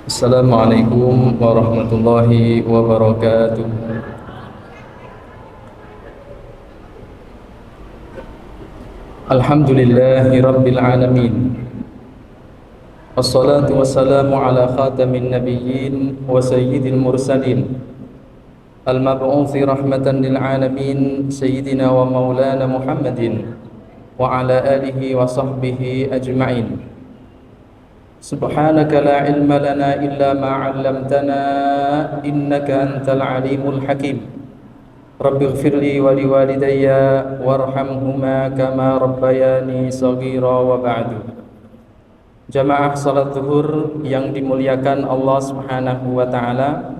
Assalamualaikum warahmatullahi wabarakatuh. Alhamdulillahi rabbil alamin. Wassalatu wassalamu ala khatamin nabiyyin wa sayyidil mursalin, al-mab'uthi rahmatan lil alamin, sayyidina wa maulana Muhammadin wa ala alihi wa sahbihi ajma'in. Subhanaka la ilma lana illa ma 'allamtana innaka antal alimul hakim. Rabbi ighfirli wa liwalidayya warhamhuma kama rabbayani shaghira wa ba'du. Jamaah salat zuhur yang dimuliakan Allah Subhanahu wa taala,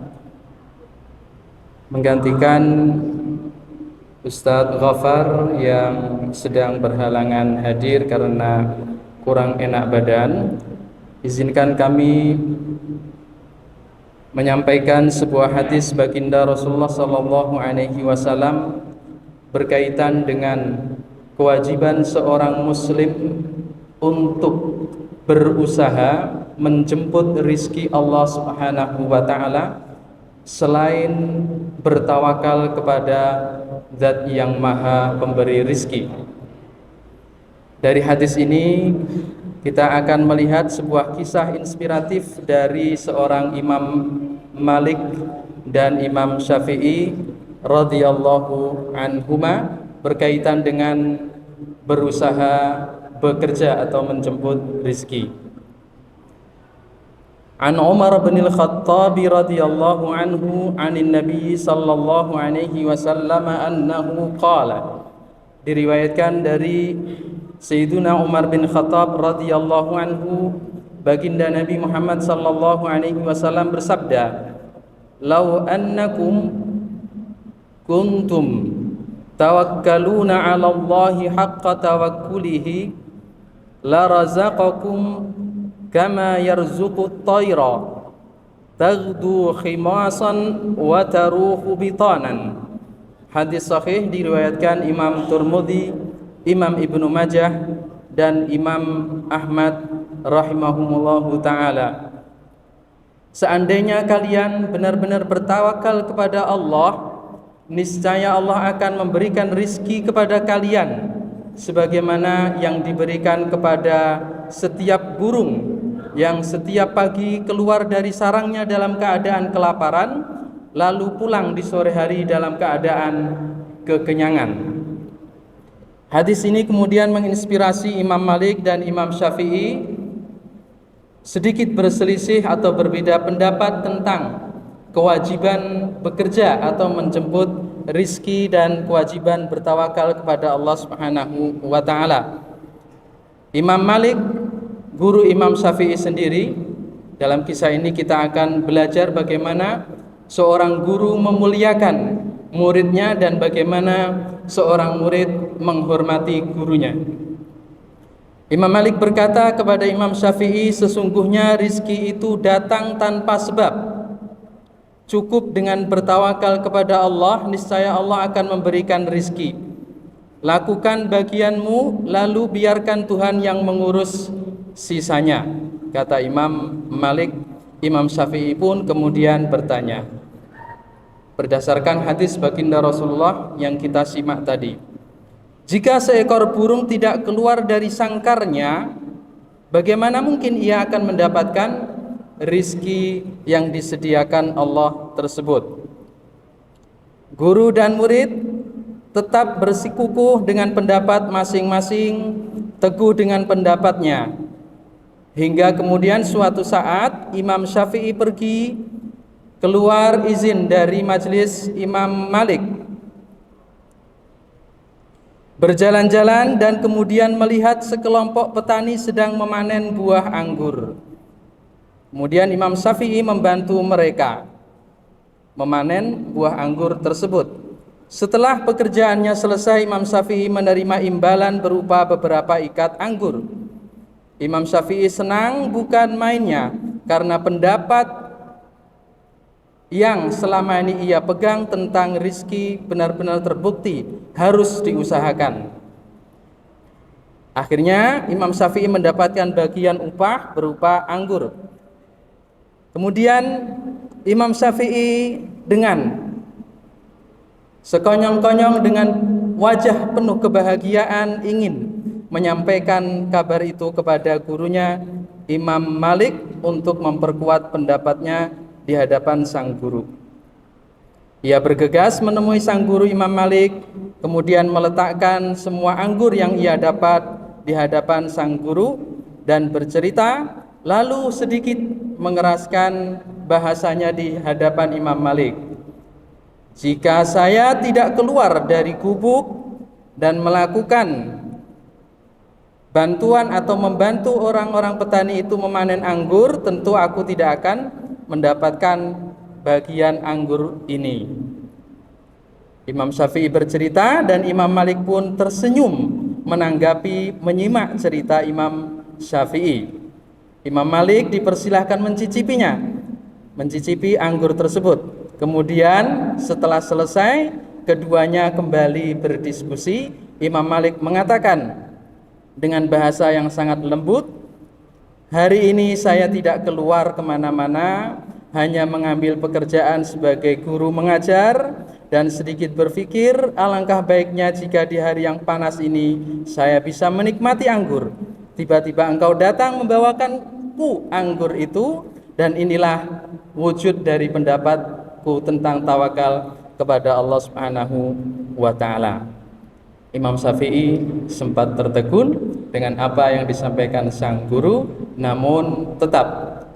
menggantikan Ustadz Ghafar yang sedang berhalangan hadir karena kurang enak badan. Izinkan kami menyampaikan sebuah hadis baginda Rasulullah sallallahu alaihi wasallam berkaitan dengan kewajiban seorang muslim untuk berusaha menjemput rizki Allah Subhanahu wa taala selain bertawakal kepada Zat yang Maha Pemberi rizki. Dari hadis ini kita akan melihat sebuah kisah inspiratif dari seorang Imam Malik dan Imam Syafi'i radhiyallahu anhuma berkaitan dengan berusaha bekerja atau menjemput rizki. An Umar bin Al-Khattab radhiyallahu anhu anin Nabi sallallahu alaihi wasallam annahu qala. Diriwayatkan dari Sayyiduna Umar bin Khattab radhiyallahu anhu, baginda Nabi Muhammad sallallahu alaihi wasallam bersabda, "Lau annakum kuntum tawakkaluna 'ala Allahi haqqa tawakkulihi la razaqakum kama yarzuqut tayra taghdu khimasan wa taruhu bitanan." Hadis sahih diriwayatkan Imam Tirmidzi, Imam Ibnu Majah dan Imam Ahmad rahimahumullahu ta'ala. Seandainya kalian benar-benar bertawakal kepada Allah, niscaya Allah akan memberikan rizki kepada kalian sebagaimana yang diberikan kepada setiap burung yang setiap pagi keluar dari sarangnya dalam keadaan kelaparan, lalu pulang di sore hari dalam keadaan kekenyangan. Hadis ini kemudian menginspirasi Imam Malik dan Imam Syafi'i sedikit berselisih atau berbeda pendapat tentang kewajiban bekerja atau menjemput rizki dan kewajiban bertawakal kepada Allah Subhanahu wa ta'ala. Imam Malik, guru Imam Syafi'i sendiri, dalam kisah ini kita akan belajar bagaimana seorang guru memuliakan muridnya dan bagaimana seorang murid menghormati gurunya. Imam Malik berkata kepada Imam Syafi'i, sesungguhnya rizki itu datang tanpa sebab. Cukup dengan bertawakal kepada Allah, niscaya Allah akan memberikan rizki. Lakukan bagianmu, lalu biarkan Tuhan yang mengurus sisanya, kata Imam Malik. Imam Syafi'i pun kemudian bertanya, berdasarkan hadis baginda Rasulullah yang kita simak tadi, jika seekor burung tidak keluar dari sangkarnya, bagaimana mungkin ia akan mendapatkan rizki yang disediakan Allah tersebut? Guru dan murid tetap bersikukuh dengan pendapat masing-masing, teguh dengan pendapatnya, hingga kemudian suatu saat Imam Syafi'i pergi keluar izin dari majelis Imam Malik, berjalan-jalan dan kemudian melihat sekelompok petani sedang memanen buah anggur. Kemudian Imam Syafi'i membantu mereka memanen buah anggur tersebut. Setelah pekerjaannya selesai, Imam Syafi'i menerima imbalan berupa beberapa ikat anggur. Imam Syafi'i senang bukan mainnya karena pendapat yang selama ini ia pegang tentang rizki benar-benar terbukti harus diusahakan. Akhirnya Imam Syafi'i mendapatkan bagian upah berupa anggur. Kemudian Imam Syafi'i dengan sekonyong-konyong, dengan wajah penuh kebahagiaan ingin menyampaikan kabar itu kepada gurunya Imam Malik untuk memperkuat pendapatnya di hadapan sang guru. Ia bergegas menemui sang guru Imam Malik, kemudian meletakkan semua anggur yang ia dapat di hadapan sang guru dan bercerita, lalu sedikit mengeraskan bahasanya di hadapan Imam Malik. Jika saya tidak keluar dari gubuk dan melakukan bantuan atau membantu orang-orang petani itu memanen anggur, tentu aku tidak akan mendapatkan bagian anggur ini. Imam Syafi'i bercerita dan Imam Malik pun tersenyum menanggapi, menyimak cerita Imam Syafi'i. Imam Malik dipersilahkan mencicipi anggur tersebut. Kemudian setelah selesai, keduanya kembali berdiskusi. Imam Malik mengatakan dengan bahasa yang sangat lembut, hari ini saya tidak keluar kemana-mana, hanya mengambil pekerjaan sebagai guru mengajar, dan sedikit berpikir alangkah baiknya jika di hari yang panas ini saya bisa menikmati anggur. Tiba-tiba engkau datang membawakanku anggur itu, dan inilah wujud dari pendapatku tentang tawakal kepada Allah Subhanahu wa ta'ala. Imam Syafi'i sempat tertegun dengan apa yang disampaikan sang guru, namun tetap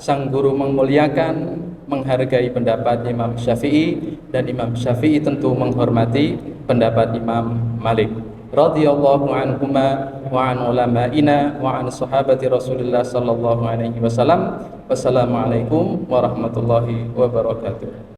sang guru memuliakan, menghargai pendapat Imam Syafi'i, dan Imam Syafi'i tentu menghormati pendapat Imam Malik radhiyallahu anhuma wa an ulama'ina wa an sahabati Rasulillah sallallahu alaihi wasallam. Wassalamualaikum warahmatullahi wabarakatuh.